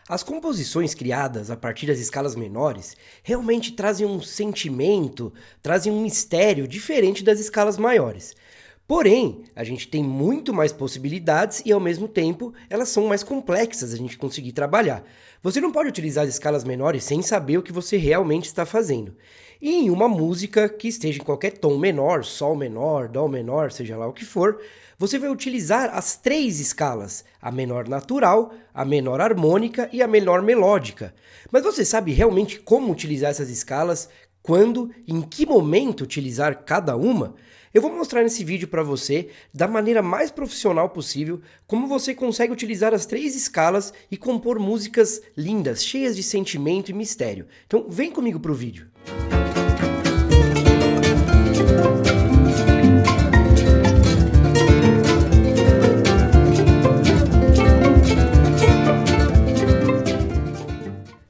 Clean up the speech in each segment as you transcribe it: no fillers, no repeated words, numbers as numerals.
As composições criadas a partir das escalas menores realmente trazem um sentimento, trazem um mistério diferente das escalas maiores. Porém, a gente tem muito mais possibilidades e, ao mesmo tempo, elas são mais complexas a gente conseguir trabalhar. Você não pode utilizar as escalas menores sem saber o que você realmente está fazendo. E em uma música que esteja em qualquer tom menor, sol menor, dó menor, seja lá o que for, você vai utilizar as três escalas: a menor natural, a menor harmônica e a menor melódica. Mas você sabe realmente como utilizar essas escalas? Quando, em que momento utilizar cada uma? Eu vou mostrar nesse vídeo para você, da maneira mais profissional possível, como você consegue utilizar as três escalas e compor músicas lindas, cheias de sentimento e mistério. Então vem comigo pro vídeo.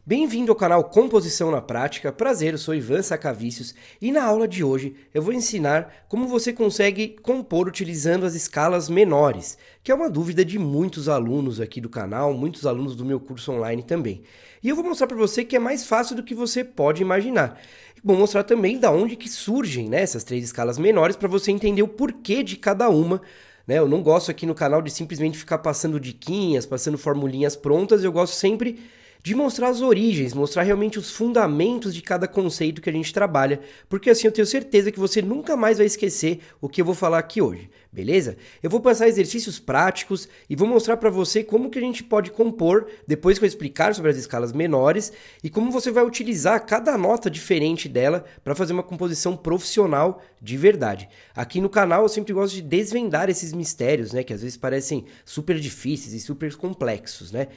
Bem-vindo ao canal Composição na Prática, prazer, eu sou Ivan Sacavícios e na aula de hoje eu vou ensinar como você consegue compor utilizando as escalas menores, que é uma dúvida de muitos alunos aqui do canal, muitos alunos do meu curso online também. E eu vou mostrar para você que é mais fácil do que você pode imaginar. Vou mostrar também da onde que surgem, né, essas três escalas menores para você entender o porquê de cada uma. Eu não gosto aqui no canal de simplesmente ficar passando diquinhas, passando formulinhas prontas, eu gosto sempre de mostrar as origens, mostrar realmente os fundamentos de cada conceito que a gente trabalha, porque assim eu tenho certeza que você nunca mais vai esquecer o que eu vou falar aqui hoje, beleza? Eu vou passar exercícios práticos e vou mostrar para você como que a gente pode compor, depois que eu explicar sobre as escalas menores, e como você vai utilizar cada nota diferente dela para fazer uma composição profissional de verdade. Aqui no canal eu sempre gosto de desvendar esses mistérios, né, que às vezes parecem super difíceis e super complexos, né?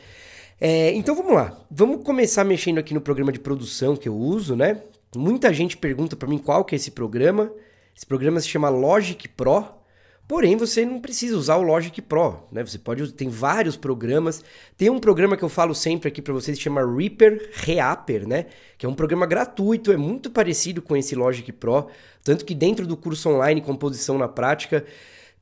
Então vamos lá, vamos começar mexendo aqui no programa de produção que eu uso, né? Muita gente pergunta para mim qual que é esse programa se chama Logic Pro, porém você não precisa usar o Logic Pro, né? Você pode, tem vários programas, tem um programa que eu falo sempre aqui para vocês que chama Reaper, né? Que é um programa gratuito, é muito parecido com esse Logic Pro, tanto que dentro do curso online Composição na Prática,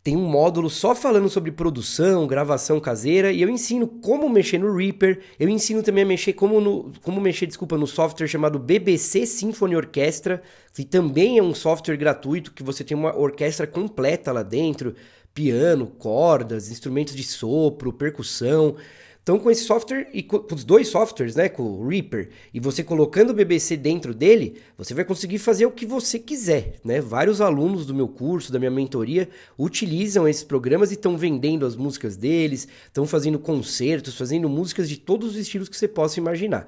tem um módulo só falando sobre produção, gravação caseira, e eu ensino como mexer no Reaper, eu ensino também a mexer no software chamado BBC Symphony Orchestra, que também é um software gratuito, que você tem uma orquestra completa lá dentro, piano, cordas, instrumentos de sopro, percussão. Então, com esse software e com os dois softwares, né, com o Reaper, e você colocando o BBC dentro dele, você vai conseguir fazer o que você quiser, né? Vários alunos do meu curso, da minha mentoria, utilizam esses programas e estão vendendo as músicas deles, estão fazendo concertos, fazendo músicas de todos os estilos que você possa imaginar.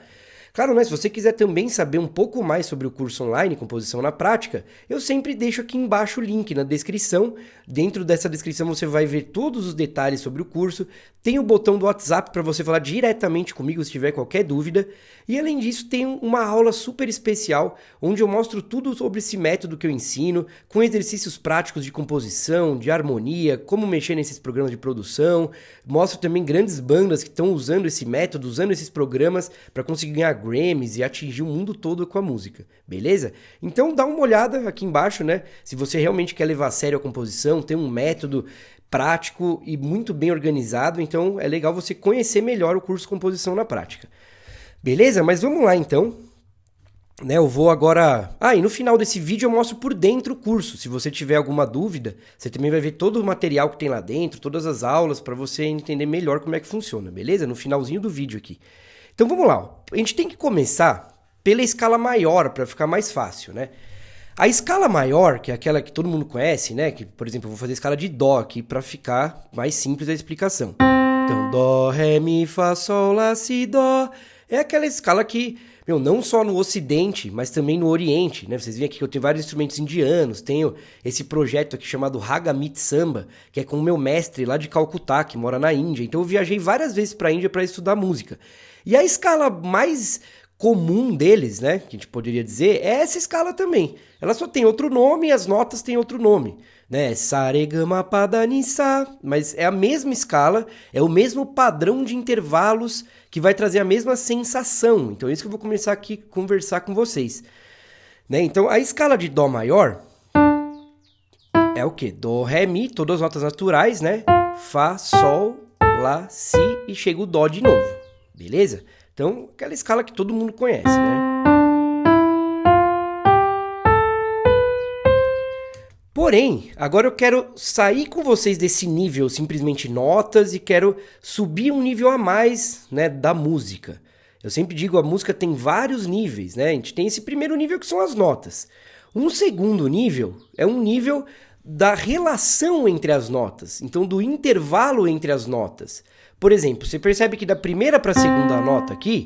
Claro, né, se você quiser também saber um pouco mais sobre o curso online Composição na Prática, eu sempre deixo aqui embaixo o link na descrição. Dentro dessa descrição você vai ver todos os detalhes sobre o curso. Tem o botão do WhatsApp para você falar diretamente comigo se tiver qualquer dúvida. E além disso, tem uma aula super especial onde eu mostro tudo sobre esse método que eu ensino, com exercícios práticos de composição, de harmonia, como mexer nesses programas de produção. Mostro também grandes bandas que estão usando esse método, usando esses programas para conseguir ganhar Grammys e atingir o mundo todo com a música, beleza? Então dá uma olhada aqui embaixo, né? Se você realmente quer levar a sério a composição, tem um método prático e muito bem organizado, então é legal você conhecer melhor o curso Composição na Prática. Beleza? Mas vamos lá então. Eu vou agora... e no final desse vídeo eu mostro por dentro o curso. Se você tiver alguma dúvida, você também vai ver todo o material que tem lá dentro, todas as aulas, para você entender melhor como é que funciona, beleza? No finalzinho do vídeo aqui. Então vamos lá, a gente tem que começar pela escala maior para ficar mais fácil, né? A escala maior, que é aquela que todo mundo conhece, né? Que, por exemplo, eu vou fazer a escala de Dó aqui para ficar mais simples a explicação. Então, Dó, Ré, Mi, Fá, Sol, Lá, Si, Dó. É aquela escala que, não só no Ocidente, mas também no Oriente, né? Vocês veem aqui que eu tenho vários instrumentos indianos, tenho esse projeto aqui chamado Ragamit Samba, que é com o meu mestre lá de Calcutá, que mora na Índia. Então eu viajei várias vezes para a Índia para estudar música. E a escala mais comum deles, né, que a gente poderia dizer, é essa escala também. Ela só tem outro nome e as notas têm outro nome, né? Sa, re, ga, ma, pa, da, ni, sa. Mas é a mesma escala, é o mesmo padrão de intervalos que vai trazer a mesma sensação. Então é isso que eu vou começar aqui a conversar com vocês. Né? Então a escala de Dó maior é o quê? Dó, Ré, Mi, todas as notas naturais, né? Fá, Sol, Lá, Si e chega o Dó de novo. beleza? Então, aquela escala que todo mundo conhece, né? Porém, agora eu quero sair com vocês desse nível simplesmente notas e quero subir um nível a mais, né, da música. Eu sempre digo, a música tem vários níveis, né? A gente tem esse primeiro nível que são as notas. Um segundo nível é um nível da relação entre as notas, então do intervalo entre as notas. Por exemplo, você percebe que da primeira para a segunda nota aqui,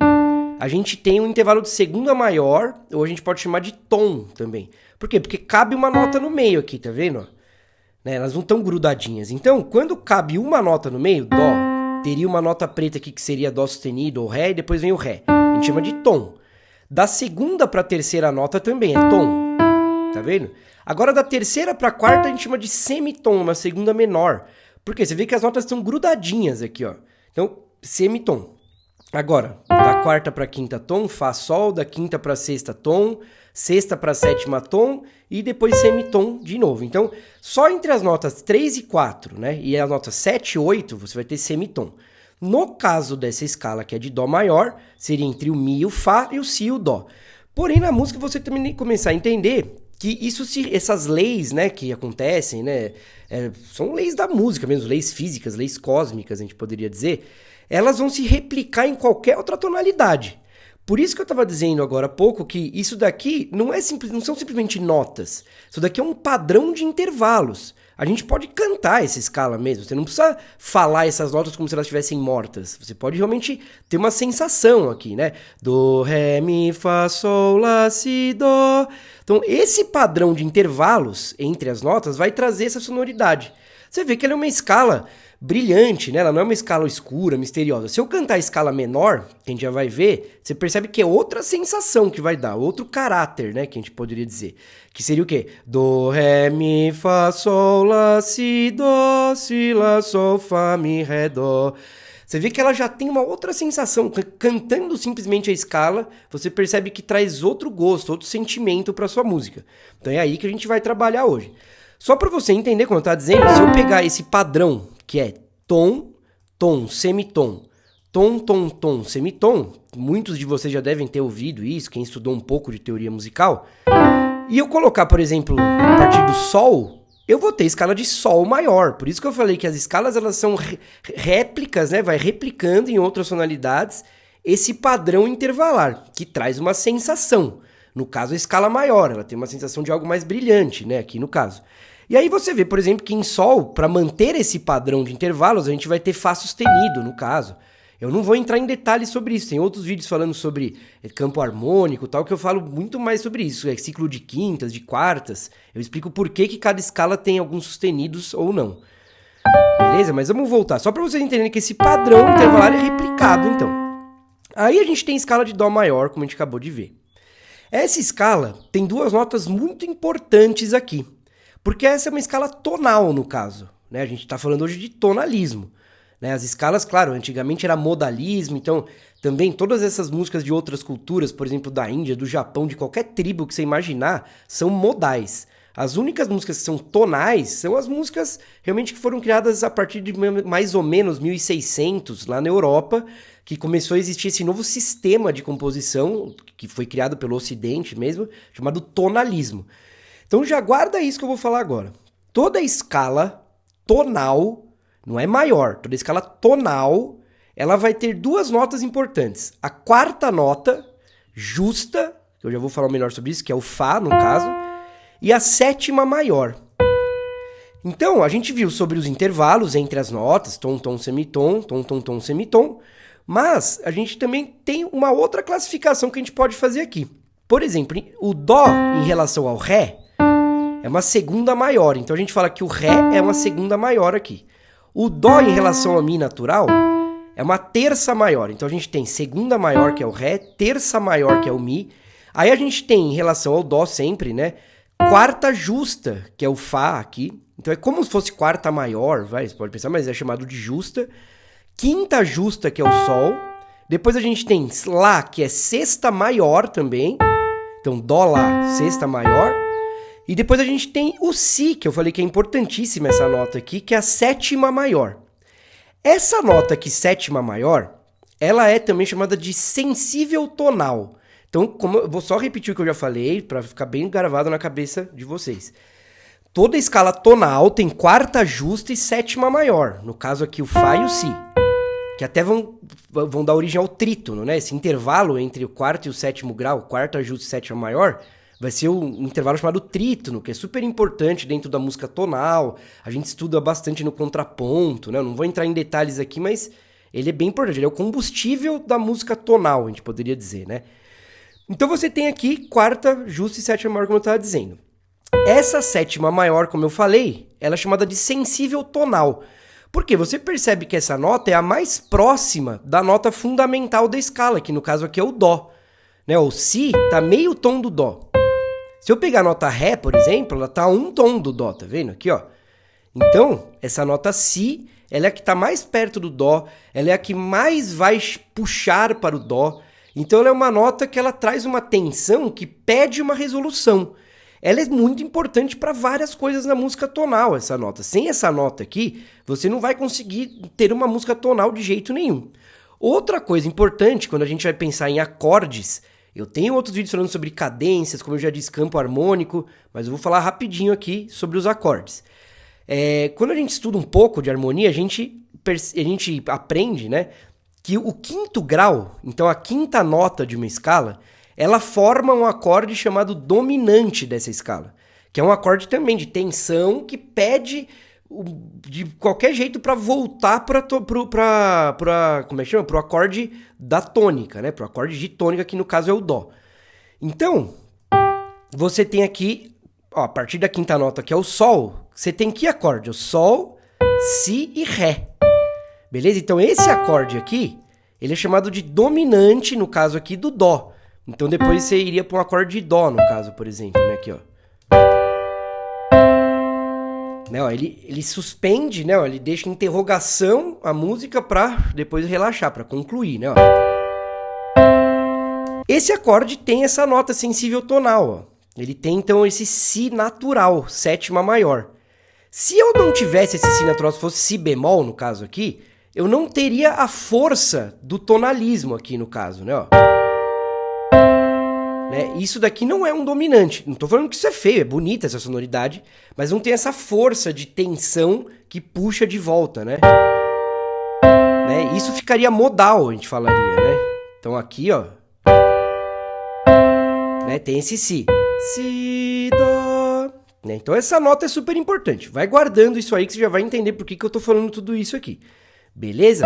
a gente tem um intervalo de segunda maior, ou a gente pode chamar de tom também. Por quê? Porque cabe uma nota no meio aqui, tá vendo? Né? Elas não estão grudadinhas. Então, quando cabe uma nota no meio, dó, teria uma nota preta aqui que seria dó sustenido ou ré, e depois vem o ré. A gente chama de tom. Da segunda para a terceira nota também é tom. Tá vendo? Agora, da terceira para a quarta, a gente chama de semitom, uma segunda menor. Por quê? Você vê que as notas estão grudadinhas aqui, ó. Então, semitom. Agora, da quarta para a quinta tom, fá, sol, da quinta para a sexta tom, sexta para a sétima tom e depois semitom de novo. Então, só entre as notas 3 e 4, né, e as notas 7 e 8, você vai ter semitom. No caso dessa escala que é de dó maior, seria entre o mi, o fá e o si e o dó. Porém, na música você também tem que começar a entender que essas leis, né, que acontecem, né, são leis da música mesmo, leis físicas, leis cósmicas, a gente poderia dizer, elas vão se replicar em qualquer outra tonalidade. Por isso que eu estava dizendo agora há pouco que isso daqui não são simplesmente notas. Isso daqui é um padrão de intervalos. A gente pode cantar essa escala mesmo. Você não precisa falar essas notas como se elas estivessem mortas. Você pode realmente ter uma sensação aqui, né? Do, ré, mi, fá, sol, lá, si, dó. Então, esse padrão de intervalos entre as notas vai trazer essa sonoridade. Você vê que ela é uma escala brilhante, né? Ela não é uma escala escura, misteriosa. Se eu cantar a escala menor, que a gente já vai ver, você percebe que é outra sensação que vai dar, outro caráter, né? Que a gente poderia dizer. Que seria o quê? Do, ré, mi, fá, sol, lá, si, dó, si, lá, sol, fá, mi, ré, dó. Você vê que ela já tem uma outra sensação. Cantando simplesmente a escala, você percebe que traz outro gosto, outro sentimento para sua música. Então é aí que a gente vai trabalhar hoje. Só para você entender, como eu estava dizendo, se eu pegar esse padrão, que é tom, tom, semitom, tom, tom, tom, semitom, muitos de vocês já devem ter ouvido isso, quem estudou um pouco de teoria musical, e eu colocar, por exemplo, a partir do sol, eu vou ter escala de sol maior. Por isso que eu falei que as escalas elas são réplicas, né? Vai replicando em outras tonalidades esse padrão intervalar, que traz uma sensação. No caso, a escala maior, ela tem uma sensação de algo mais brilhante, né? Aqui no caso. E aí você vê, por exemplo, que em sol, para manter esse padrão de intervalos, a gente vai ter fá sustenido, no caso. Eu não vou entrar em detalhes sobre isso, tem outros vídeos falando sobre campo harmônico e tal, que eu falo muito mais sobre isso, ciclo de quintas, de quartas, eu explico por que cada escala tem alguns sustenidos ou não. Beleza? Mas vamos voltar, só para vocês entenderem que esse padrão intervalar é replicado, então. Aí a gente tem escala de dó maior, como a gente acabou de ver. Essa escala tem duas notas muito importantes aqui. Porque essa é uma escala tonal, no caso. Né? A gente está falando hoje de tonalismo. Né? As escalas, claro, antigamente era modalismo, então também todas essas músicas de outras culturas, por exemplo, da Índia, do Japão, de qualquer tribo que você imaginar, são modais. As únicas músicas que são tonais são as músicas realmente que foram criadas a partir de mais ou menos 1600, lá na Europa, que começou a existir esse novo sistema de composição, que foi criado pelo Ocidente mesmo, chamado tonalismo. Então já guarda isso que eu vou falar agora. Toda escala tonal, não é maior, toda escala tonal, ela vai ter duas notas importantes. A quarta nota, justa, que eu já vou falar melhor sobre isso, que é o fá, no caso, e a sétima maior. Então, a gente viu sobre os intervalos entre as notas, tom, tom, semitom, tom, tom, tom, semitom, mas a gente também tem uma outra classificação que a gente pode fazer aqui. Por exemplo, o dó em relação ao ré é uma segunda maior, então a gente fala que o ré é uma segunda maior aqui. O dó em relação ao mi natural é uma terça maior, então a gente tem segunda maior, que é o ré, terça maior, que é o mi. Aí a gente tem em relação ao dó sempre, né, quarta justa, que é o fá aqui. Então é como se fosse quarta maior, você pode pensar, mas é chamado de justa. Quinta justa, que é o sol. Depois a gente tem lá, que é sexta maior também. Então dó lá, sexta maior. E depois a gente tem o si, que eu falei que é importantíssima essa nota aqui, que é a sétima maior. Essa nota aqui, sétima maior, ela é também chamada de sensível tonal. Então, eu vou só repetir o que eu já falei, para ficar bem gravado na cabeça de vocês. Toda escala tonal tem quarta justa e sétima maior. No caso aqui, o Fá e o Si. Que até vão dar origem ao trítono, né? Esse intervalo entre o quarto e o sétimo grau, quarta justa e sétima maior, vai ser um intervalo chamado trítono, que é super importante dentro da música tonal. A gente estuda bastante no contraponto, né? Eu não vou entrar em detalhes aqui, mas ele é bem importante. Ele é o combustível da música tonal, a gente poderia dizer, né? Então você tem aqui quarta justa e sétima maior, como eu estava dizendo. Essa sétima maior, como eu falei, ela é chamada de sensível tonal. Porque você percebe que essa nota é a mais próxima da nota fundamental da escala, que no caso aqui é o Dó. Né? O Si está meio tom do Dó. Se eu pegar a nota Ré, por exemplo, ela está a um tom do Dó, tá vendo aqui, ó? Então, essa nota Si, ela é a que está mais perto do Dó, ela é a que mais vai puxar para o Dó. Então, ela é uma nota que ela traz uma tensão que pede uma resolução. Ela é muito importante para várias coisas na música tonal, essa nota. Sem essa nota aqui, você não vai conseguir ter uma música tonal de jeito nenhum. Outra coisa importante, quando a gente vai pensar em acordes, eu tenho outros vídeos falando sobre cadências, como eu já disse, campo harmônico, mas eu vou falar rapidinho aqui sobre os acordes. Quando a gente estuda um pouco de harmonia, a gente aprende, né, que o quinto grau, então a quinta nota de uma escala, ela forma um acorde chamado dominante dessa escala, que é um acorde também de tensão que pede de qualquer jeito para voltar para como é que chama? Pro acorde da tônica, né? Pro acorde de tônica, que no caso é o Dó. Então, você tem aqui, ó, a partir da quinta nota, que é o Sol, você tem que acorde? O Sol, Si e Ré. Beleza? Então, esse acorde aqui, ele é chamado de dominante, no caso aqui, do Dó. Então depois você iria para um acorde de Dó, no caso, por exemplo, né? Aqui, ó. Né, ó, ele suspende, né? Ó, ele deixa em interrogação a música para depois relaxar, para concluir, né? Ó. Esse acorde tem essa nota sensível tonal, ó. Ele tem, então, esse Si natural, sétima maior. Se eu não tivesse esse Si natural, se fosse Si bemol, no caso aqui, eu não teria a força do tonalismo aqui, no caso, né? Ó. Isso daqui não é um dominante. Não estou falando que isso é feio, é bonita essa sonoridade, mas não tem essa força de tensão que puxa de volta, né? Isso ficaria modal, a gente falaria, né? Então aqui, ó, tem esse Si. Si, Dó. Então essa nota é super importante. Vai guardando isso aí que você já vai entender por que eu estou falando tudo isso aqui. Beleza?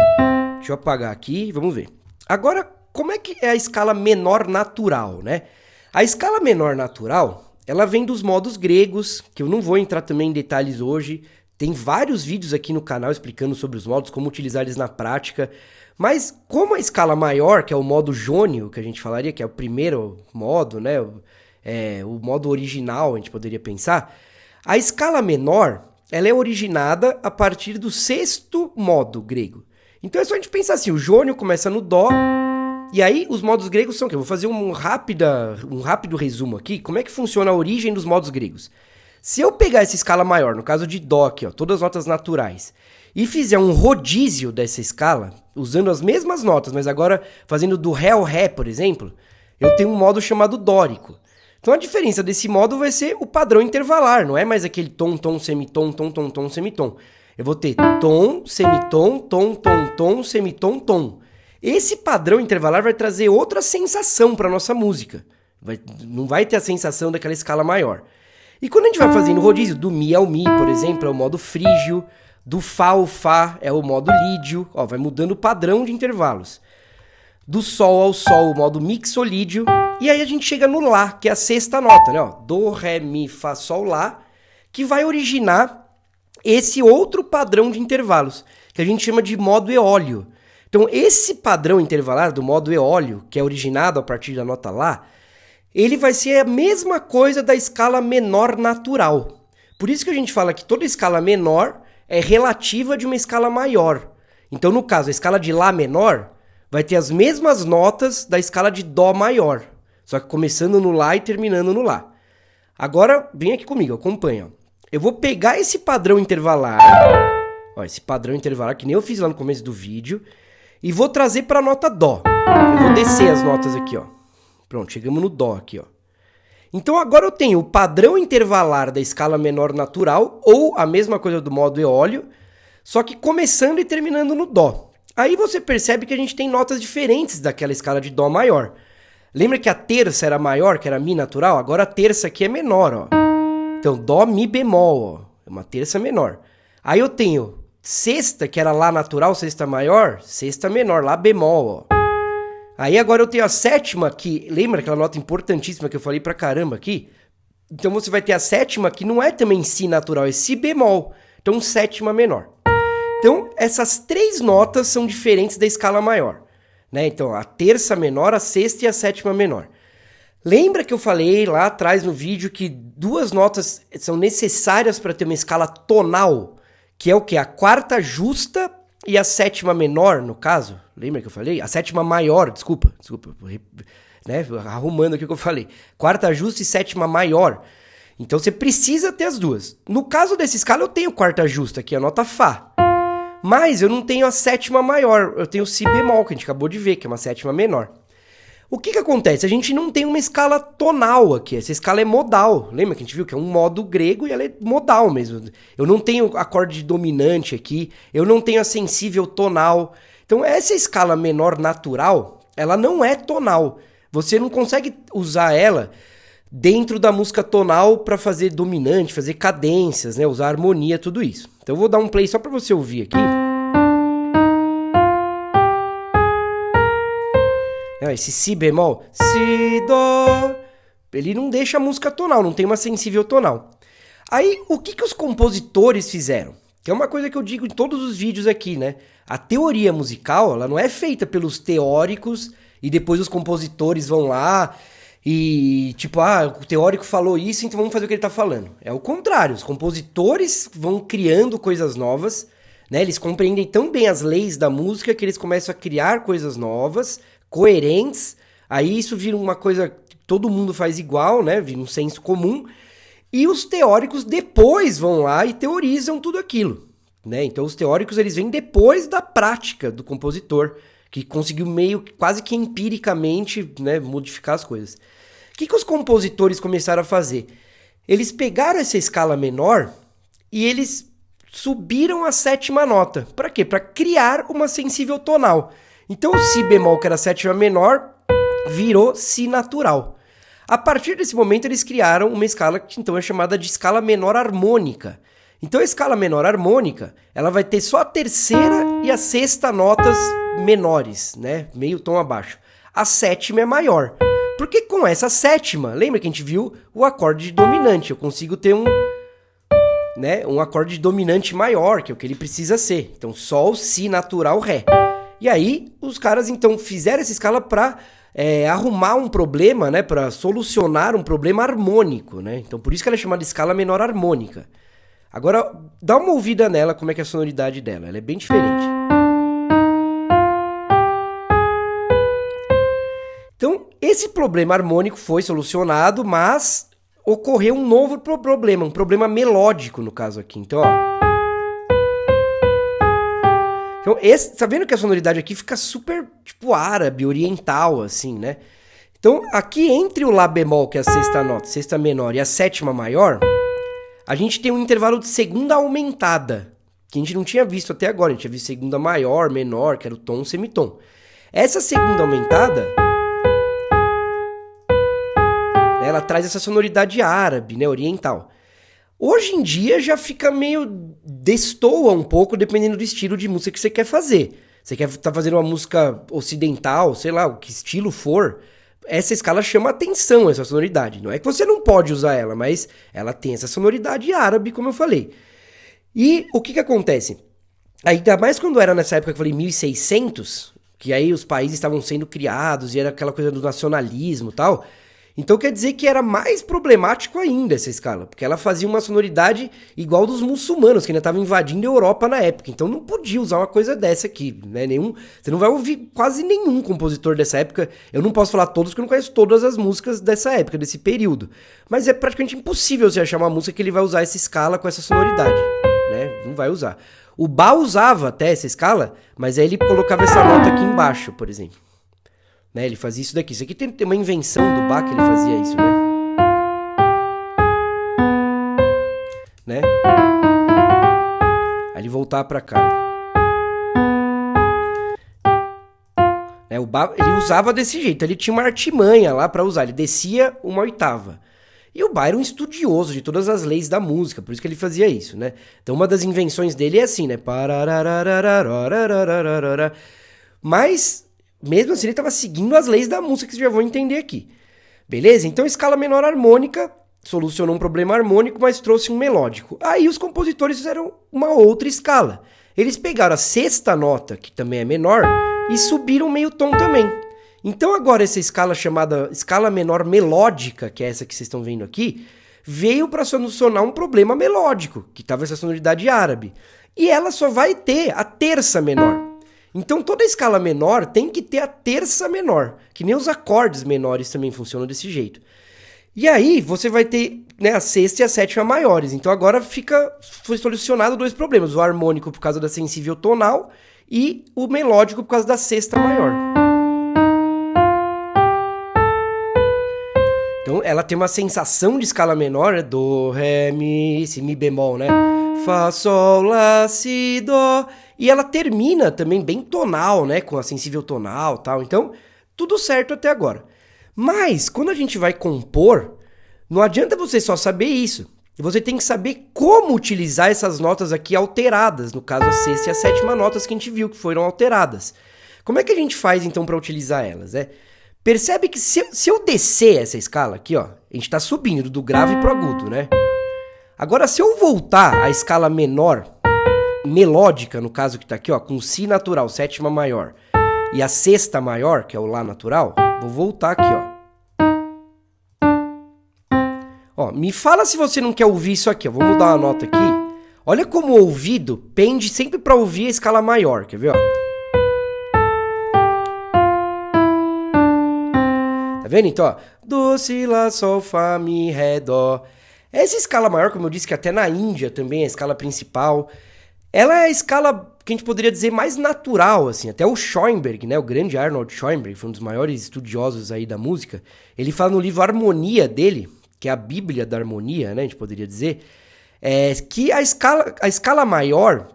Deixa eu apagar aqui, vamos ver. Agora, como é que é a escala menor natural, né? A escala menor natural, ela vem dos modos gregos, que eu não vou entrar também em detalhes hoje. Tem vários vídeos aqui no canal explicando sobre os modos, como utilizar eles na prática. Mas como a escala maior, que é o modo jônio, que a gente falaria, que é o primeiro modo, né? O modo original, a gente poderia pensar. A escala menor, ela é originada a partir do sexto modo grego. Então é só a gente pensar assim, o jônio começa no Dó. E aí, os modos gregos são o quê? Eu vou fazer um rápido resumo aqui. Como é que funciona a origem dos modos gregos? Se eu pegar essa escala maior, no caso de Dó aqui, ó, todas as notas naturais, e fizer um rodízio dessa escala, usando as mesmas notas, mas agora fazendo do Ré ao Ré, por exemplo, eu tenho um modo chamado dórico. Então a diferença desse modo vai ser o padrão intervalar, não é mais aquele tom, tom, semitom, tom, tom, tom, semitom. Eu vou ter tom, semitom, tom, tom, tom, semitom, tom. Esse padrão intervalar vai trazer outra sensação para a nossa música. Não vai ter a sensação daquela escala maior. E quando a gente vai fazendo rodízio, do Mi ao Mi, por exemplo, é o modo frígio. Do Fá ao Fá é o modo lídio. Ó, vai mudando o padrão de intervalos. Do Sol ao Sol, o modo mixolídio. E aí a gente chega no Lá, que é a sexta nota, né? Ó, do, Ré, Mi, Fá, Sol, Lá, que vai originar esse outro padrão de intervalos, que a gente chama de modo eólio. Então, esse padrão intervalar do modo eólio, que é originado a partir da nota Lá, ele vai ser a mesma coisa da escala menor natural. Por isso que a gente fala que toda escala menor é relativa de uma escala maior. Então, no caso, a escala de Lá menor vai ter as mesmas notas da escala de Dó maior, só que começando no Lá e terminando no Lá. Agora, vem aqui comigo, acompanha. Ó. Eu vou pegar esse padrão intervalar, ó, esse padrão intervalar que nem eu fiz lá no começo do vídeo, e vou trazer para a nota Dó. Eu vou descer as notas aqui, ó. Pronto, chegamos no Dó aqui, ó. Então agora eu tenho o padrão intervalar da escala menor natural, ou a mesma coisa do modo eólio, só que começando e terminando no Dó. Aí você percebe que a gente tem notas diferentes daquela escala de Dó maior. Lembra que a terça era maior, que era Mi natural? Agora a terça aqui é menor, ó. Então Dó, Mi bemol, ó. É uma terça menor. Aí eu tenho sexta, que era Lá natural, sexta maior, sexta menor, Lá bemol, ó. Aí agora eu tenho a sétima, que lembra aquela nota importantíssima que eu falei pra caramba aqui? Então você vai ter a sétima, que não é também Si natural, é Si bemol. Então sétima menor. Então essas três notas são diferentes da escala maior, né? Então a terça menor, a sexta e a sétima menor. Lembra que eu falei lá atrás no vídeo que duas notas são necessárias para ter uma escala tonal, que é o quê? A quarta justa e a sétima menor, no caso. Lembra que eu falei? A sétima maior, desculpa, né? Arrumando aqui o que eu falei. Quarta justa e sétima maior. Então você precisa ter as duas. No caso dessa escala eu tenho quarta justa, que é a nota Fá. Mas eu não tenho a sétima maior, eu tenho o Si bemol, que a gente acabou de ver, que é uma sétima menor. O que acontece? A gente não tem uma escala tonal aqui, essa escala é modal. Lembra que a gente viu que é um modo grego e ela é modal mesmo. Eu não tenho acorde dominante aqui, eu não tenho a sensível tonal. Então essa escala menor natural, ela não é tonal. Você não consegue usar ela dentro da música tonal para fazer dominante, fazer cadências, né? Usar harmonia, tudo isso. Então eu vou dar um play só para você ouvir aqui. Esse Si bemol, Si, Dó, ele não deixa a música tonal, não tem uma sensível tonal. Aí, o que os compositores fizeram? Que é uma coisa que eu digo em todos os vídeos aqui, né? A teoria musical, ela não é feita pelos teóricos e depois os compositores vão lá e tipo, o teórico falou isso, então vamos fazer o que ele tá falando. É o contrário, os compositores vão criando coisas novas, né? Eles compreendem tão bem as leis da música que eles começam a criar coisas novas, coerentes, aí isso vira uma coisa que todo mundo faz igual, né? Vira um senso comum, e os teóricos depois vão lá e teorizam tudo aquilo, né? Então os teóricos eles vêm depois da prática do compositor, que conseguiu meio quase que empiricamente, né, modificar as coisas. O que os compositores começaram a fazer? Eles pegaram essa escala menor e eles subiram a sétima nota. Para quê? Para criar uma sensível tonal. Então o Si bemol, que era a sétima menor, virou Si natural. A partir desse momento eles criaram uma escala que então é chamada de escala menor harmônica. Então a escala menor harmônica, ela vai ter só a terceira e a sexta notas menores, né? Meio tom abaixo. A sétima é maior. Porque com essa sétima, lembra que a gente viu o acorde dominante? Eu consigo ter um acorde dominante maior, que é o que ele precisa ser. Então Sol, Si natural, Ré. E aí, os caras, então, fizeram essa escala para arrumar um problema, né? Para solucionar um problema harmônico, né? Então, por isso que ela é chamada de escala menor harmônica. Agora, dá uma ouvida nela, como é que é a sonoridade dela. Ela é bem diferente. Então, esse problema harmônico foi solucionado, mas ocorreu um novo problema, um problema melódico, no caso aqui. Então, ó. Então, tá vendo que a sonoridade aqui fica super, tipo, árabe, oriental, assim, né? Então, aqui entre o Lá bemol, que é a sexta nota, sexta menor, e a sétima maior, a gente tem um intervalo de segunda aumentada, que a gente não tinha visto até agora. A gente tinha visto segunda maior, menor, que era o tom, semitom. Essa segunda aumentada, ela traz essa sonoridade árabe, né, oriental. Hoje em dia já fica meio destoa um pouco, dependendo do estilo de música que você quer fazer. Você quer estar fazendo uma música ocidental, sei lá, o que estilo for, essa escala chama atenção, essa sonoridade. Não é que você não pode usar ela, mas ela tem essa sonoridade árabe, como eu falei. E o que acontece? Ainda mais quando era nessa época que eu falei 1600, que aí os países estavam sendo criados e era aquela coisa do nacionalismo e tal. Então quer dizer que era mais problemático ainda essa escala, porque ela fazia uma sonoridade igual dos muçulmanos, que ainda estavam invadindo a Europa na época. Então não podia usar uma coisa dessa aqui, né? Você não vai ouvir quase nenhum compositor dessa época. Eu não posso falar todos, porque eu não conheço todas as músicas dessa época, desse período. Mas é praticamente impossível você achar uma música que ele vai usar essa escala com essa sonoridade, né? Não vai usar. O Bach usava até essa escala, mas aí ele colocava essa nota aqui embaixo, por exemplo. Né? Ele fazia isso daqui. Isso aqui tem uma invenção do Bach que ele fazia isso, né? Aí ele voltava pra cá. O Bach, ele usava desse jeito, ele tinha uma artimanha lá pra usar, ele descia uma oitava. E o Bach era um estudioso de todas as leis da música, por isso que ele fazia isso, né? Então uma das invenções dele é assim, né? Mas, mesmo assim, ele estava seguindo as leis da música, que vocês já vão entender aqui. Beleza? Então escala menor harmônica solucionou um problema harmônico, mas trouxe um melódico. Aí os compositores fizeram uma outra escala. Eles pegaram a sexta nota, que também é menor, e subiram meio tom também. Então agora essa escala chamada escala menor melódica, que é essa que vocês estão vendo aqui, veio para solucionar um problema melódico, que estava essa sonoridade árabe. E ela só vai ter a terça menor. Então toda escala menor tem que ter a terça menor, que nem os acordes menores também funcionam desse jeito. E aí você vai ter, né, a sexta e a sétima maiores. Então agora foi solucionado dois problemas, o harmônico por causa da sensível tonal e o melódico por causa da sexta maior. Então ela tem uma sensação de escala menor, né? Do, ré, mi, si, mi bemol, né? Fá, sol, lá, si, dó. E ela termina também bem tonal, né? Com a sensível tonal e tal. Então, tudo certo até agora. Mas, quando a gente vai compor, não adianta você só saber isso. Você tem que saber como utilizar essas notas aqui alteradas. No caso, a sexta e a sétima notas que a gente viu que foram alteradas. Como é que a gente faz, então, para utilizar elas? Percebe que se eu descer essa escala aqui, ó, a gente está subindo do grave pro agudo, né? Agora, se eu voltar à escala menor, melódica, no caso que está aqui, ó, com si natural, sétima maior, e a sexta maior, que é o lá natural, vou voltar aqui, ó. Ó, me fala se você não quer ouvir isso aqui, ó. Vou mudar uma nota aqui. Olha como o ouvido pende sempre para ouvir a escala maior, quer ver, ó? Tá vendo? Então, ó. Do, si, lá, sol, fá, mi, ré, dó. Essa escala maior, como eu disse, que até na Índia também é a escala principal, ela é a escala que a gente poderia dizer mais natural, assim. Até o Schoenberg, né? O grande Arnold Schoenberg, foi um dos maiores estudiosos aí da música. Ele fala no livro Harmonia dele, que é a Bíblia da Harmonia, né? A gente poderia dizer, que a escala maior,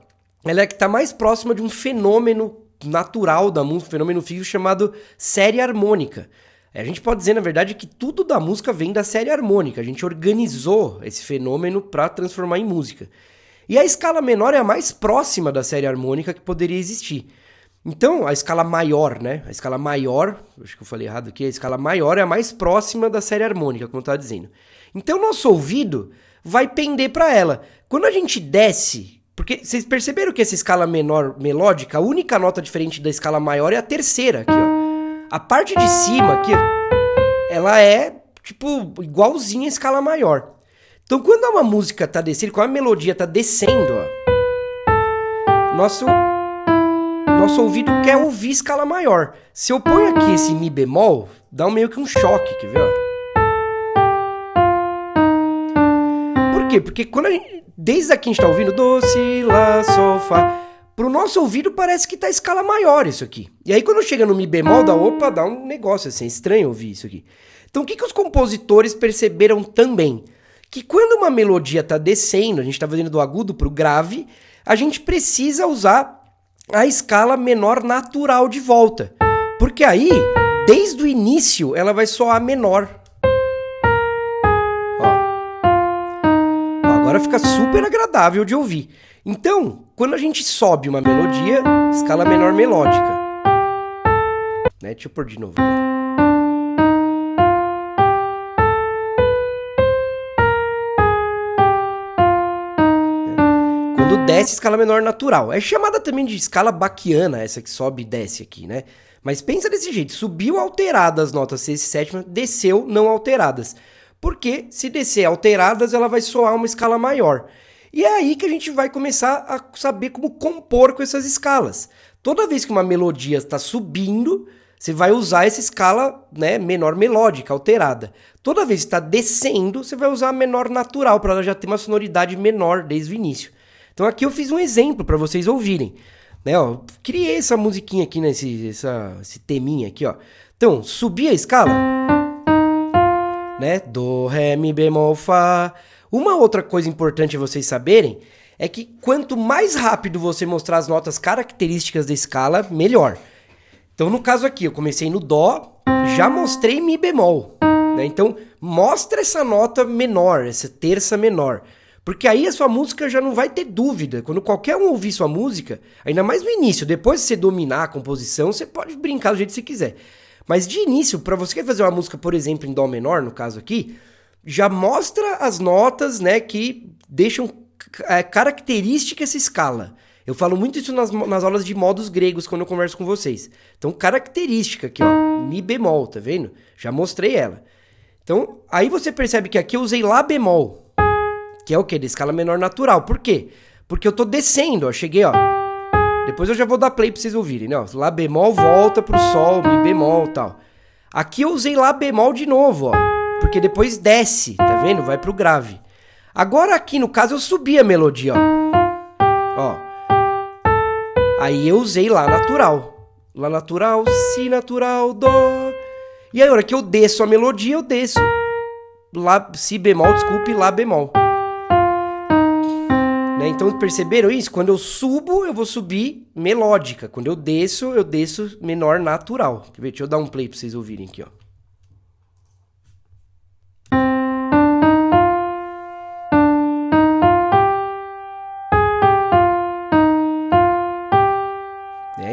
ela é que está mais próxima de um fenômeno natural da música, um fenômeno físico chamado série harmônica. A gente pode dizer, na verdade, que tudo da música vem da série harmônica. A gente organizou esse fenômeno para transformar em música. E a escala menor é a mais próxima da série harmônica que poderia existir. Então, a escala maior, né? A escala maior, acho que eu falei errado aqui, a escala maior é a mais próxima da série harmônica, como eu estava dizendo. Então, nosso ouvido vai pender para ela. Quando a gente desce, porque vocês perceberam que essa escala menor melódica, a única nota diferente da escala maior é a terceira aqui, ó. A parte de cima aqui, ela é, tipo, igualzinha à escala maior. Então, quando uma música tá descendo, quando a melodia tá descendo, ó, nosso ouvido quer ouvir escala maior. Se eu ponho aqui esse mi bemol, dá meio que um choque, quer ver? Ó? Por quê? Porque quando desde aqui a gente tá ouvindo do, si, lá, sol, fá, pro nosso ouvido parece que tá escala maior isso aqui. E aí quando chega no mi bemol, dá um negócio assim, estranho ouvir isso aqui. Então o que os compositores perceberam também? Que quando uma melodia tá descendo, a gente tá fazendo do agudo pro grave, a gente precisa usar a escala menor natural de volta. Porque aí, desde o início, ela vai soar menor. Ó. Agora fica super agradável de ouvir. Então, quando a gente sobe uma melodia, escala menor melódica. Né? Deixa eu pôr de novo. Quando desce, escala menor natural. É chamada também de escala baquiana, essa que sobe e desce aqui, né? Mas pensa desse jeito, subiu alteradas as notas sexta e sétima, desceu não alteradas. Porque se descer alteradas, ela vai soar uma escala maior. E é aí que a gente vai começar a saber como compor com essas escalas. Toda vez que uma melodia está subindo, você vai usar essa escala, né, menor melódica, alterada. Toda vez que está descendo, você vai usar a menor natural, para ela já ter uma sonoridade menor desde o início. Então aqui eu fiz um exemplo para vocês ouvirem. Né, ó, criei essa musiquinha aqui, né, esse teminha aqui, ó. Então, subi a escala, né, Dó, Ré, Mi, bemol, Fá. Uma outra coisa importante vocês saberem é que quanto mais rápido você mostrar as notas características da escala, melhor. Então, no caso aqui, eu comecei no Dó, já mostrei Mi bemol, né? Então, mostra essa nota menor, essa terça menor. Porque aí a sua música já não vai ter dúvida. Quando qualquer um ouvir sua música, ainda mais no início, depois que você dominar a composição, você pode brincar do jeito que você quiser. Mas de início, para você fazer uma música, por exemplo, em Dó menor, no caso aqui, já mostra as notas, né, que deixam característica essa escala. Eu falo muito isso nas aulas de modos gregos, quando eu converso com vocês. Então, característica aqui, ó, Mi bemol, tá vendo? Já mostrei ela. Então, aí você percebe que aqui eu usei Lá bemol, que é o quê? Da escala menor natural. Por quê? Porque eu tô descendo, ó. Cheguei, ó. Depois eu já vou dar play pra vocês ouvirem, né? Ó, Lá bemol volta pro Sol, Mi bemol e tal. Aqui eu usei Lá bemol de novo, ó. Porque depois desce, tá vendo? Vai pro grave. Agora aqui, no caso, eu subi a melodia, ó. Ó. Aí eu usei Lá natural. Lá natural, Si natural, Dó. E aí, a hora que eu desço a melodia, eu desço Lá, Si bemol, desculpe, Lá bemol. Né? Então, perceberam isso? Quando eu subo, eu vou subir melódica. Quando eu desço menor natural. Quer ver? Deixa eu dar um play pra vocês ouvirem aqui, ó.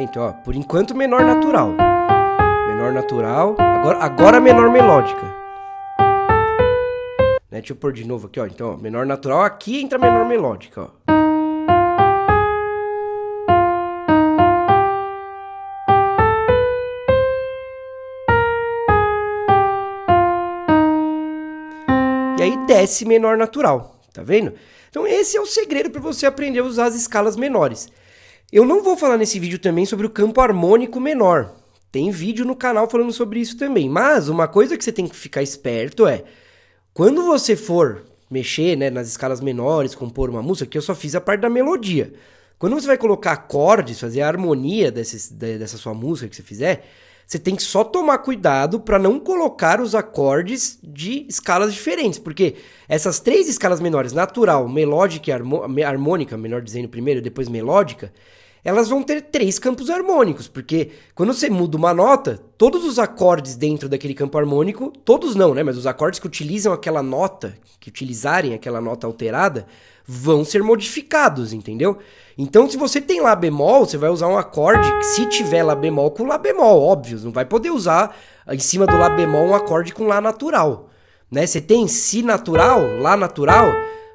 Então, ó, por enquanto, menor natural. Menor natural. Agora menor melódica. Né? Deixa eu pôr de novo aqui, ó. Então, ó, menor natural. Aqui entra menor melódica, ó. E aí desce menor natural. Tá vendo? Então, esse é o segredo para você aprender a usar as escalas menores. Eu não vou falar nesse vídeo também sobre o campo harmônico menor. Tem vídeo no canal falando sobre isso também. Mas uma coisa que você tem que ficar esperto é, quando você for mexer, né, nas escalas menores, compor uma música, que eu só fiz a parte da melodia. Quando você vai colocar acordes, fazer a harmonia dessa sua música que você fizer, você tem que só tomar cuidado para não colocar os acordes de escalas diferentes. Porque essas três escalas menores, natural, melódica e harmônica, melhor dizendo primeiro, depois melódica, elas vão ter três campos harmônicos, porque quando você muda uma nota, todos os acordes dentro daquele campo harmônico, todos não, né? Mas os acordes que utilizam aquela nota, que utilizarem aquela nota alterada, vão ser modificados, entendeu? Então, se você tem Lá bemol, você vai usar um acorde, se tiver Lá bemol com Lá bemol, óbvio, não vai poder usar em cima do Lá bemol um acorde com Lá natural, né? Você tem Si natural, Lá natural,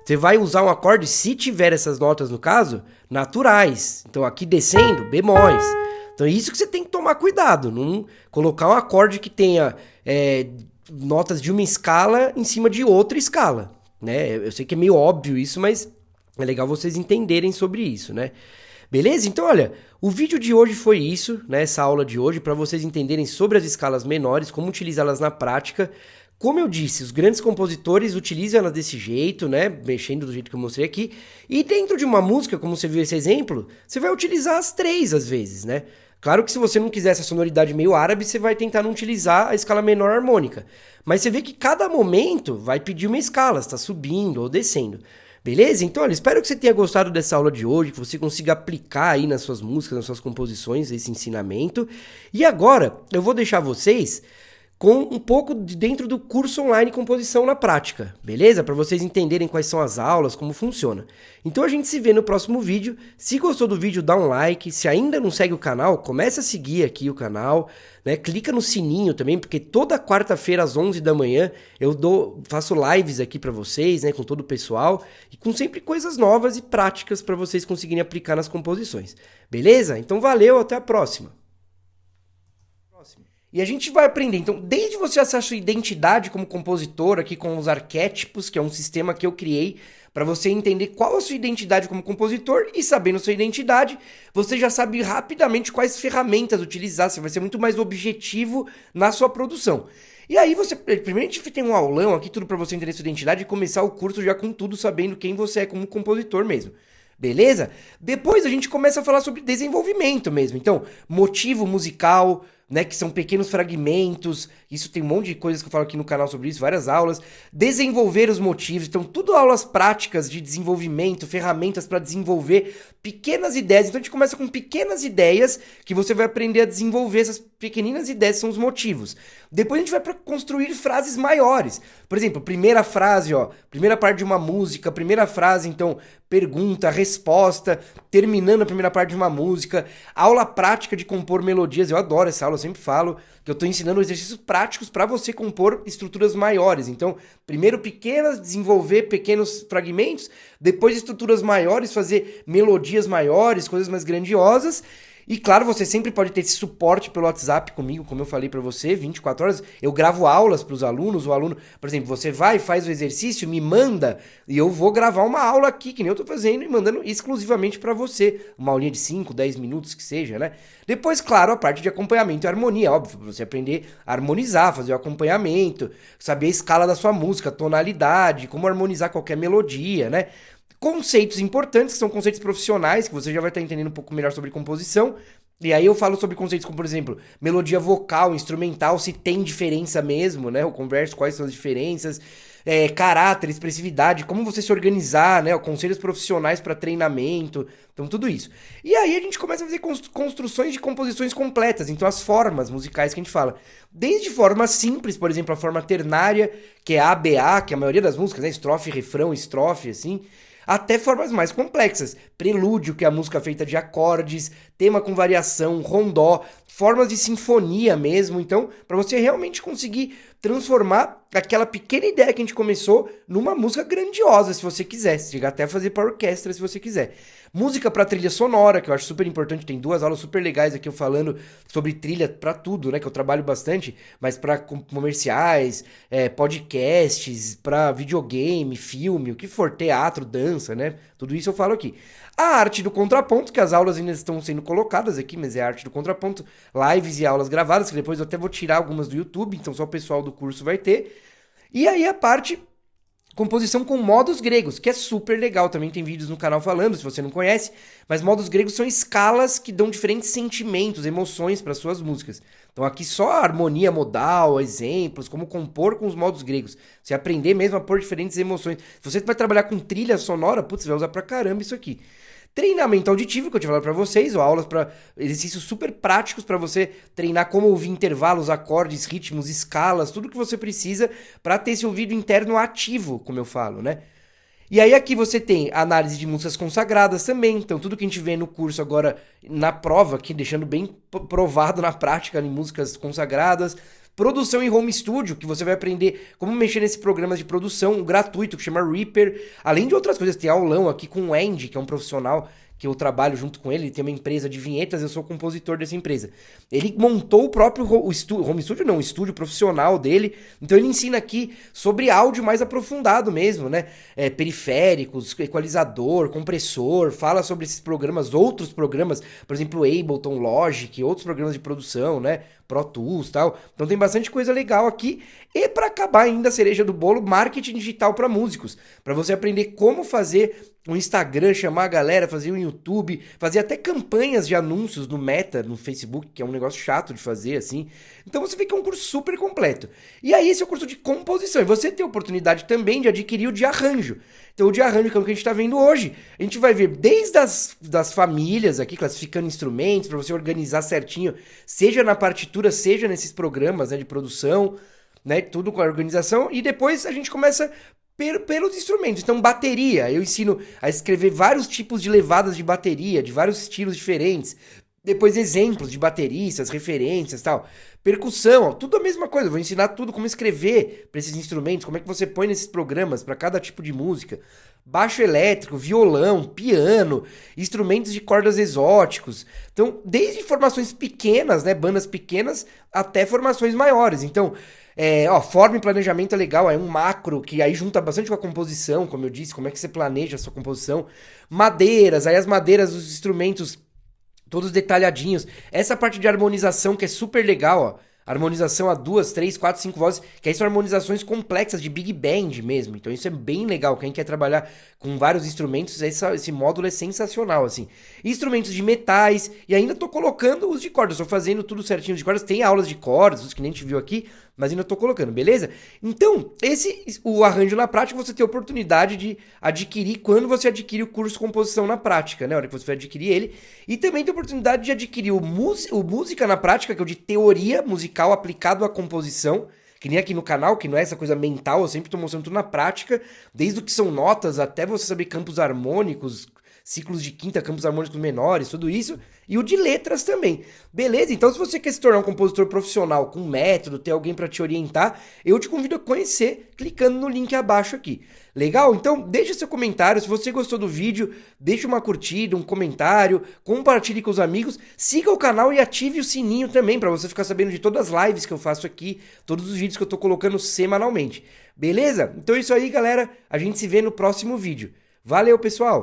você vai usar um acorde, se tiver essas notas no caso, naturais. Então aqui descendo, bemóis. Então é isso que você tem que tomar cuidado. Não colocar um acorde que tenha notas de uma escala em cima de outra escala. Né? Eu sei que é meio óbvio isso, mas é legal vocês entenderem sobre isso, né? Beleza? Então, olha, o vídeo de hoje foi isso, né? Essa aula de hoje, para vocês entenderem sobre as escalas menores, como utilizá-las na prática. Como eu disse, os grandes compositores utilizam elas desse jeito, né? Mexendo do jeito que eu mostrei aqui. E dentro de uma música, como você viu esse exemplo, você vai utilizar as três às vezes, né? Claro que se você não quiser essa sonoridade meio árabe, você vai tentar não utilizar a escala menor harmônica. Mas você vê que cada momento vai pedir uma escala, está subindo ou descendo. Beleza? Então, olha, espero que você tenha gostado dessa aula de hoje, que você consiga aplicar aí nas suas músicas, nas suas composições, esse ensinamento. E agora, eu vou deixar vocês com um pouco de dentro do curso online Composição na Prática, beleza? Para vocês entenderem quais são as aulas, como funciona. Então a gente se vê no próximo vídeo. Se gostou do vídeo, dá um like. Se ainda não segue o canal, comece a seguir aqui o canal, né? Clica no sininho também, porque toda quarta-feira às 11 da manhã eu faço lives aqui para vocês, né? Com todo o pessoal e com sempre coisas novas e práticas para vocês conseguirem aplicar nas composições. Beleza? Então valeu, até a próxima. E a gente vai aprender, então, desde você acessar a sua identidade como compositor, aqui com os arquétipos, que é um sistema que eu criei para você entender qual a sua identidade como compositor, e sabendo sua identidade, você já sabe rapidamente quais ferramentas utilizar, você vai ser muito mais objetivo na sua produção. E aí primeiro a gente tem um aulão aqui, tudo para você entender sua identidade e começar o curso já com tudo, sabendo quem você é como compositor mesmo. Beleza? Depois a gente começa a falar sobre desenvolvimento mesmo. Então, motivo musical, né, que são pequenos fragmentos. Isso tem um monte de coisas que eu falo aqui no canal sobre isso, várias aulas. Desenvolver os motivos. Então, tudo aulas práticas de desenvolvimento, ferramentas para desenvolver pequenas ideias. Então, a gente começa com pequenas ideias que você vai aprender a desenvolver. Essas pequeninas ideias são os motivos. Depois a gente vai para construir frases maiores. Por exemplo, primeira frase, ó, primeira parte de uma música, primeira frase, então, pergunta, resposta, terminando a primeira parte de uma música, aula prática de compor melodias. Eu adoro essa aula, eu sempre falo que eu estou ensinando exercícios práticos para você compor estruturas maiores. Então, primeiro pequenas, desenvolver pequenos fragmentos, depois estruturas maiores, fazer melodias maiores, coisas mais grandiosas. E claro, você sempre pode ter esse suporte pelo WhatsApp comigo, como eu falei pra você, 24 horas. Eu gravo aulas pros alunos, o aluno, por exemplo, você vai, faz o exercício, me manda, e eu vou gravar uma aula aqui, que nem eu tô fazendo, e mandando exclusivamente pra você. Uma aulinha de 5, 10 minutos que seja, né? Depois, claro, a parte de acompanhamento e harmonia, óbvio, pra você aprender a harmonizar, fazer o acompanhamento, saber a escala da sua música, tonalidade, como harmonizar qualquer melodia, né? Conceitos importantes, que são conceitos profissionais, que você já vai estar entendendo um pouco melhor sobre composição. E aí eu falo sobre conceitos como, por exemplo, melodia vocal, instrumental, se tem diferença mesmo, né? Eu converso quais são as diferenças, caráter, expressividade, como você se organizar, né? Conselhos profissionais para treinamento, então tudo isso. E aí a gente começa a fazer construções de composições completas, então as formas musicais que a gente fala. Desde formas simples, por exemplo, a forma ternária, que é ABA, que é a maioria das músicas, né? Estrofe, refrão, estrofe, assim, até formas mais complexas. Prelúdio, que é a música feita de acordes, tema com variação, rondó, formas de sinfonia mesmo. Então, para você realmente conseguir transformar aquela pequena ideia que a gente começou numa música grandiosa, se você quiser. Chegar até a fazer para orquestra, se você quiser. Música para trilha sonora, que eu acho super importante. Tem 2 aulas super legais aqui eu falando sobre trilha para tudo, né? Que eu trabalho bastante, mas para comerciais, podcasts, para videogame, filme, o que for, teatro, dança, né? Tudo isso eu falo aqui. A arte do contraponto, que as aulas ainda estão sendo colocadas aqui, mas é a arte do contraponto, lives e aulas gravadas, que depois eu até vou tirar algumas do YouTube, então só o pessoal do curso vai ter. E aí a parte composição com modos gregos, que é super legal, também tem vídeos no canal falando, se você não conhece, mas modos gregos são escalas que dão diferentes sentimentos, emoções para suas músicas. Então aqui só a harmonia modal, exemplos, como compor com os modos gregos. Você aprender mesmo a pôr diferentes emoções. Se você vai trabalhar com trilha sonora, putz, você vai usar pra caramba isso aqui. Treinamento auditivo, que eu tinha falado para vocês, ou aulas para exercícios super práticos para você treinar como ouvir intervalos, acordes, ritmos, escalas, tudo que você precisa para ter esse ouvido interno ativo, como eu falo, né? E aí aqui você tem análise de músicas consagradas também, então tudo que a gente vê no curso agora na prova, aqui deixando bem provado na prática em músicas consagradas. Produção em home studio, que você vai aprender como mexer nesse programa de produção gratuito que chama Reaper. Além de outras coisas, tem aulão aqui com o Andy, que é um profissional que eu trabalho junto com ele. Ele tem uma empresa de vinhetas, eu sou compositor dessa empresa. Ele montou o próprio home studio, não, o estúdio profissional dele. Então ele ensina aqui sobre áudio mais aprofundado mesmo, né? Periféricos, equalizador, compressor, fala sobre esses programas, outros programas, por exemplo, Ableton, Logic, outros programas de produção, né? Pro Tools e tal. Então tem bastante coisa legal aqui. E para acabar ainda a cereja do bolo, marketing digital para músicos. Para você aprender como fazer um Instagram, chamar a galera, fazer um YouTube, fazer até campanhas de anúncios no Meta, no Facebook, que é um negócio chato de fazer, assim. Então você vê que é um curso super completo. E aí esse é o curso de composição. E você tem a oportunidade também de adquirir o de arranjo. Então o de arranjo, que é o que a gente está vendo hoje, a gente vai ver desde das famílias aqui, classificando instrumentos, para você organizar certinho, seja na partitura, seja nesses programas, né, de produção, né, tudo com a organização. E depois a gente começa pelos instrumentos. Então, bateria, eu ensino a escrever vários tipos de levadas de bateria, de vários estilos diferentes. Depois, exemplos de bateristas, referências e tal. Percussão, ó, tudo a mesma coisa. Eu vou ensinar tudo como escrever para esses instrumentos, como é que você põe nesses programas para cada tipo de música. Baixo elétrico, violão, piano, instrumentos de cordas exóticos. Então, desde formações pequenas, né, bandas pequenas, até formações maiores. Então, forma e planejamento é legal, é um macro que aí junta bastante com a composição, como eu disse, como é que você planeja a sua composição. Madeiras, aí as madeiras, os instrumentos todos detalhadinhos. Essa parte de harmonização que é super legal, ó. harmonização a 2, 3, 4, 5 vozes, que aí são harmonizações complexas de Big Band mesmo. Então isso é bem legal. Quem quer trabalhar com vários instrumentos, esse módulo é sensacional, assim. Instrumentos de metais, e ainda tô colocando os de cordas. Tô fazendo tudo certinho de cordas. Tem aulas de cordas, os que nem a gente viu aqui, mas ainda tô colocando, beleza? Então, o arranjo na prática, você tem a oportunidade de adquirir quando você adquire o curso Composição na Prática, né? A hora que você vai adquirir ele. E também tem a oportunidade de adquirir o Música na Prática, que é o de teoria musical aplicado à composição, que nem aqui no canal, que não é essa coisa mental, eu sempre tô mostrando tudo na prática, desde o que são notas até você saber campos harmônicos, ciclos de quinta, campos harmônicos menores, tudo isso, e o de letras também. Beleza? Então, se você quer se tornar um compositor profissional com método, ter alguém para te orientar, eu te convido a conhecer clicando no link abaixo aqui. Legal? Então, deixa seu comentário. Se você gostou do vídeo, deixa uma curtida, um comentário, compartilhe com os amigos, siga o canal e ative o sininho também para você ficar sabendo de todas as lives que eu faço aqui, todos os vídeos que eu tô colocando semanalmente. Beleza? Então é isso aí, galera. A gente se vê no próximo vídeo. Valeu, pessoal!